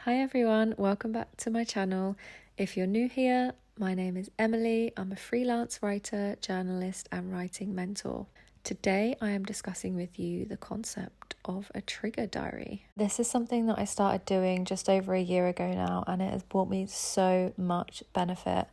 Hi everyone, welcome back to my channel. If you're new here, my name is Emily. I'm a freelance writer, journalist, and writing mentor. Today I am discussing with you the concept of a trigger diary. This is something that I started doing just over a year ago now, and it has brought me so much benefit.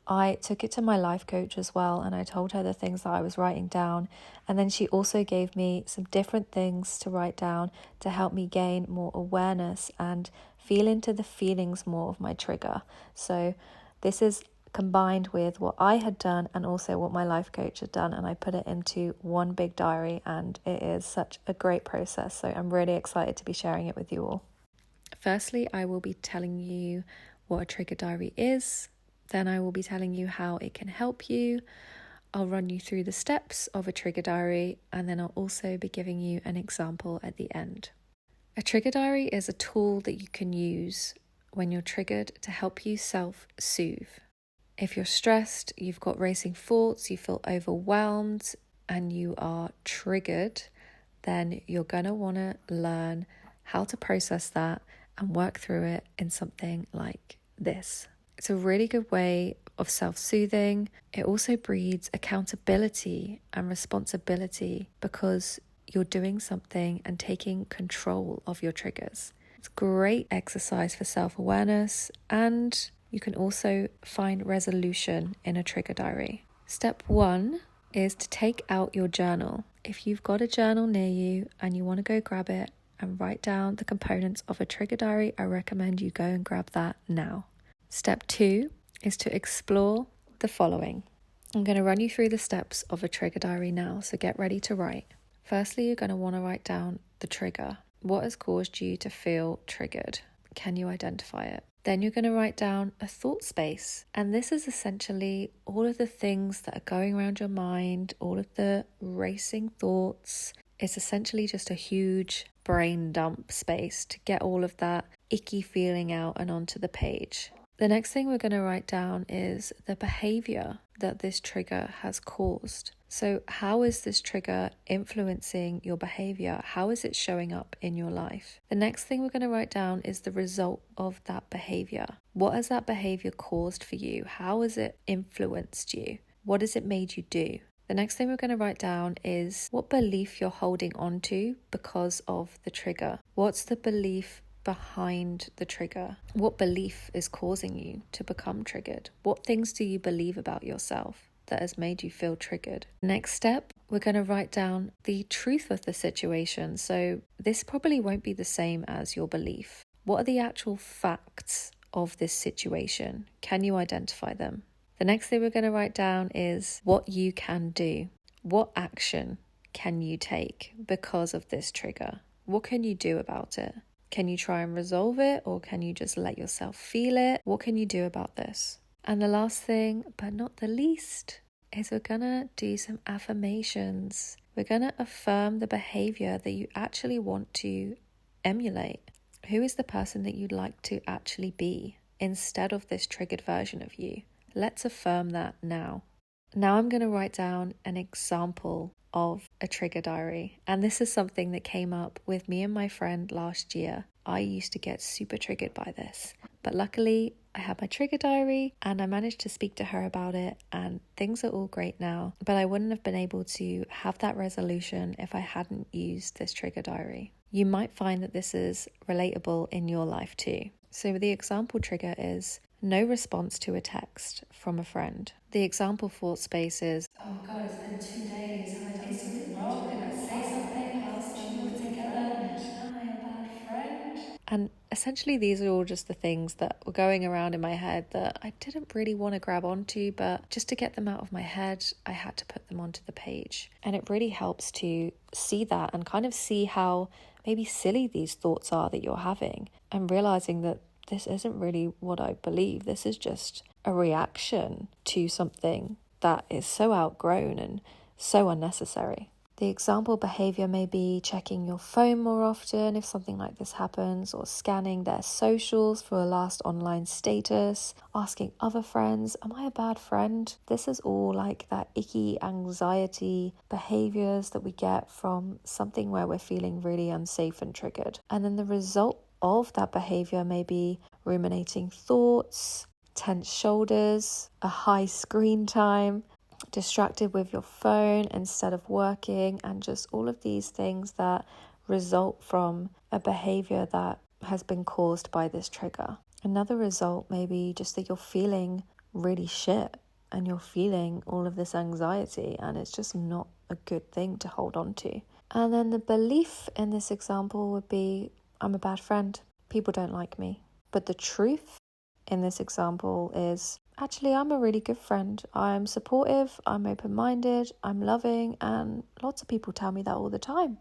I took it to my life coach as well, and I told her the things that I was writing down, and then she also gave me some different things to write down to help me gain more awareness and feel into the feelings more of my trigger. So this is combined with what I had done and also what my life coach had done, and I put it into one big diary, and it is such a great process. So I'm really excited to be sharing it with you all. Firstly, I will be telling you what a trigger diary is. Then I will be telling you how it can help you. I'll run you through the steps of a trigger diary, and then I'll also be giving you an example at the end. A trigger diary is a tool that you can use when you're triggered to help you self-soothe. If you're stressed, you've got racing thoughts, you feel overwhelmed, and you are triggered, then you're going to want to learn how to process that and work through it in something like this. It's a really good way of self-soothing. It also breeds accountability and responsibility because you're doing something and taking control of your triggers. It's great exercise for self-awareness, and you can also find resolution in a trigger diary. Step 1 is to take out your journal. If you've got a journal near you and you want to go grab it and write down the components of a trigger diary, I recommend you go and grab that now. Step 2 is to explore the following. I'm going to run you through the steps of a trigger diary now, so get ready to write. Firstly, you're going to want to write down the trigger. What has caused you to feel triggered? Can you identify it? Then you're going to write down a thought space. And this is essentially all of the things that are going around your mind, all of the racing thoughts. It's essentially just a huge brain dump space to get all of that icky feeling out and onto the page. The next thing we're going to write down is the behavior that this trigger has caused. So how is this trigger influencing your behavior? How is it showing up in your life? The next thing we're going to write down is the result of that behavior. What has that behavior caused for you? How has it influenced you? What has it made you do? The next thing we're going to write down is what belief you're holding on to because of the trigger. What's the belief behind the trigger? What belief is causing you to become triggered? What things do you believe about yourself that has made you feel triggered? Next step, we're going to write down the truth of the situation. So this probably won't be the same as your belief. What are the actual facts of this situation? Can you identify them? The next thing we're going to write down is what you can do. What action can you take because of this trigger? What can you do about it? Can you try and resolve it, or can you just let yourself feel it? What can you do about this? And the last thing, but not the least, is we're gonna do some affirmations. We're gonna affirm the behavior that you actually want to emulate. Who is the person that you'd like to actually be instead of this triggered version of you? Let's affirm that now. Now I'm gonna write down an example of a trigger diary, and this is something that came up with me and my friend last year. I used to get super triggered by this, but luckily I had my trigger diary and I managed to speak to her about it, and things are all great now. But I wouldn't have been able to have that resolution if I hadn't used this trigger diary. You might find that this is relatable in your life too. So the example trigger is no response to a text from a friend. The example thought space is, oh God, it's been 2 days. Have I done something wrong? Did I say something? Last time we were together, am I a bad friend? And essentially these are all just the things that were going around in my head that I didn't really want to grab onto, but just to get them out of my head, I had to put them onto the page. And it really helps to see that and kind of see how maybe silly these thoughts are that you're having, and realizing that this isn't really what I believe. This is just a reaction to something that is so outgrown and so unnecessary. The example behavior may be checking your phone more often if something like this happens, or scanning their socials for a last online status, asking other friends, am I a bad friend? This is all like that icky anxiety behaviors that we get from something where we're feeling really unsafe and triggered. And then the result of that behavior may be ruminating thoughts, tense shoulders, a high screen time, distracted with your phone instead of working, and just all of these things that result from a behavior that has been caused by this trigger. Another result may be just that you're feeling really shit and you're feeling all of this anxiety, and it's just not a good thing to hold on to. And then the belief in this example would be, I'm a bad friend, people don't like me. But the truth in this example is, actually, I'm a really good friend. I'm supportive, I'm open-minded, I'm loving, and lots of people tell me that all the time.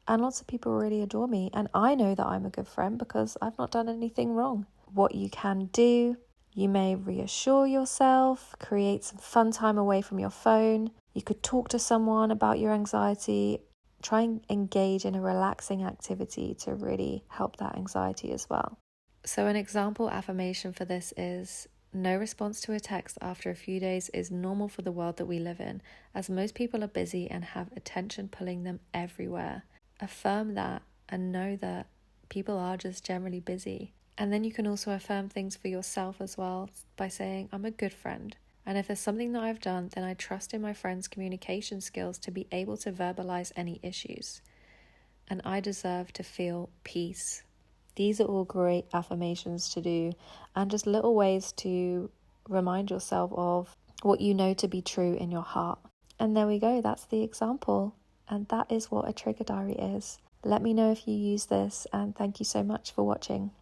And lots of people really adore me, and I know that I'm a good friend because I've not done anything wrong. What you can do, you may reassure yourself, create some fun time away from your phone. You could talk to someone about your anxiety. Try and engage in a relaxing activity to really help that anxiety as well. So an example affirmation for this is, no response to a text after a few days is normal for the world that we live in, as most people are busy and have attention pulling them everywhere. Affirm that and know that people are just generally busy. And then you can also affirm things for yourself as well by saying, I'm a good friend. And if there's something that I've done, then I trust in my friend's communication skills to be able to verbalize any issues. And I deserve to feel peace. These are all great affirmations to do, and just little ways to remind yourself of what you know to be true in your heart. And there we go, that's the example. And that is what a trigger diary is. Let me know if you use this, and thank you so much for watching.